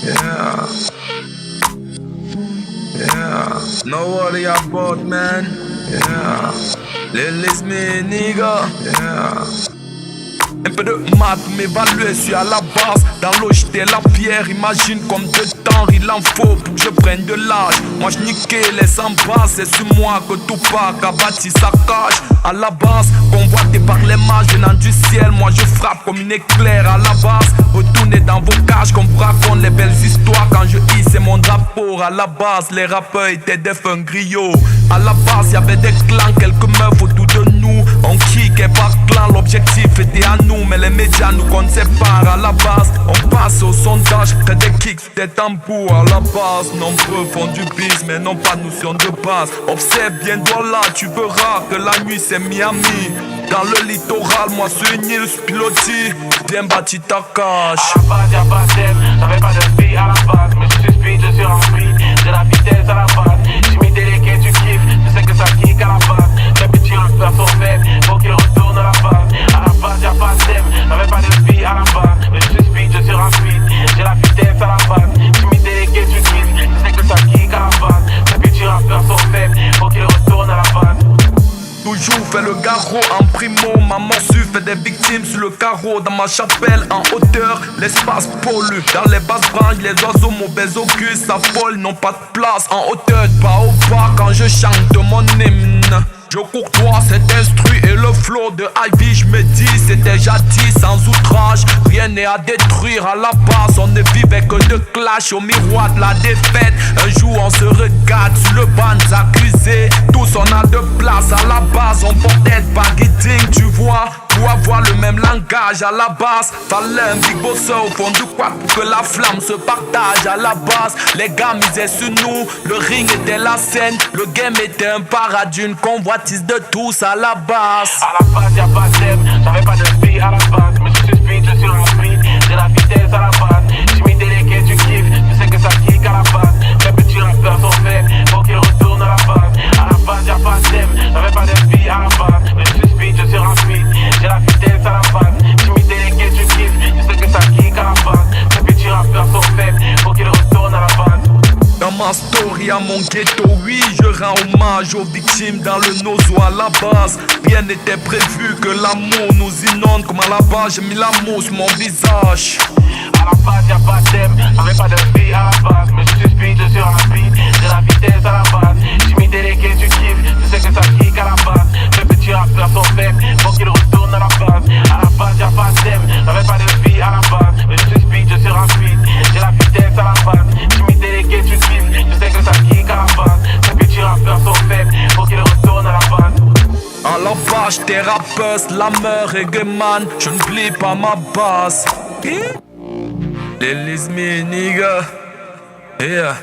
Yeah. Yeah. Know what they about, man. Yeah. Release me, nigga. Yeah. Un peu de maths m'évaluer, suis à la base. Dans l'eau j'étais la pierre, imagine comme de temps il en faut pour que je prenne de l'âge. Moi je niquais les 100 bases, c'est sur moi que Tupac a bâti sa cage. À la base, convoité par les mages venant du ciel, moi je frappe comme une éclair à la base. Retournez dans vos cages qu'on vous raconte les belles histoires quand je hissais mon drapeau. À la base, les rappeurs étaient des fins griots. À la base, y'avait des clans, quelques meufs autour de nous. On kickait par clan, l'objectif était à nous. Mais les médias nous qu'on sépare à la base. On passe au sondage, près des kicks, des tambours à la base. Nombreux font du bis, mais n'ont pas de notion de base. Observe bien, toi là, tu verras que la nuit c'est Miami. Dans le littoral, moi sur une île pilotis. Viens bâtir ta cache. À la base, y'a pas d'aime, j'avais pas de vie à la base. Mais je suis speed, je suis rempli, j'ai la vitesse à la base. J'ai mis délégué, tu kiffes, je sais que ça kick à la base. Les petits rappeurs sont faibles, faut qu'ils retournent à la base. À la base, y'a pas d'aime, j'avais pas de vie à la base. Mais je suis speed, je suis rempli, j'ai la vitesse à la base. J'ai mis délégué, tu kiffes, je sais que ça kick à la base. Les petits rappeurs sont faibles, faut qu'ils retournent à la base. Toujours fait le garrot en primo. Ma morsu fait des victimes sur le carreau. Dans ma chapelle en hauteur, l'espace pollue. Dans les basses branches, les oiseaux mauvais augures s'affolent, n'ont pas de place en hauteur, pas au bas quand je chante mon hymne. Je courtois cet instru et le flow de Ivy, je me dis c'était jadis sans outrage. Rien n'est à détruire à la base, on ne vivait que de clash au miroir de la défaite. Un jour on se regarde sur le banc accusés. Tous on a de place à la base, on portait pas guiding, tu vois. Pour avoir le même langage à la base, fallait un big bosser au fond du quad pour que la flamme se partage à la base. Les gars misaient sur nous, le ring était la scène, le game était un paradis, une convoitise de tous à la base. À la base, y'a pas d'aime, j'avais pas de vie à la base. Mais je suis speed, je suis rempli, j'ai la vitesse à la base. J'ai mis délégué, tu kiffes, je sais que ça kick à la base. Les petits rappeurs sont faibles, faut qu'ils retournent à la base. À la base, y'a pas d'aime, j'avais pas de vie à la base. Mais je suis speed, je suis rempli, j'ai la vitesse à la base. J'ai mis délégué, tu kiffes, je sais que ça kick à la base. Les petits rappeurs sont faibles, faut qu'ils retournent à la base. Dans ma story à mon ghetto, oui, je rends hommage aux victimes dans le nozo à la base. Rien n'était prévu que l'amour nous inonde. Comme à la base, j'ai mis l'amour sur mon visage. À la base, y'a pas d'aime, j'avais pas de vie à la base. Mais je suis speed, je suis rapide, j'ai la vitesse à la base. J'ai mis délégué, tu kiffes, je sais que ça kick à la base. Les petits rappeurs sont faibles, faut qu'ils retournent à la base. À la base, y'a pas d'aime, j'avais pas de vie à la base. Mais je suis speed, je suis rapide, j'ai la vitesse à la base. J'ai mis délégué, tu kiffes, je sais que ça kick à la base. Les petits rappeurs sont faibles, faut qu'ils retournent à la base. En la page, t'es rappeur, slammer, reggae man, je n'oublie pas ma base. Release me, nigga. Yeah.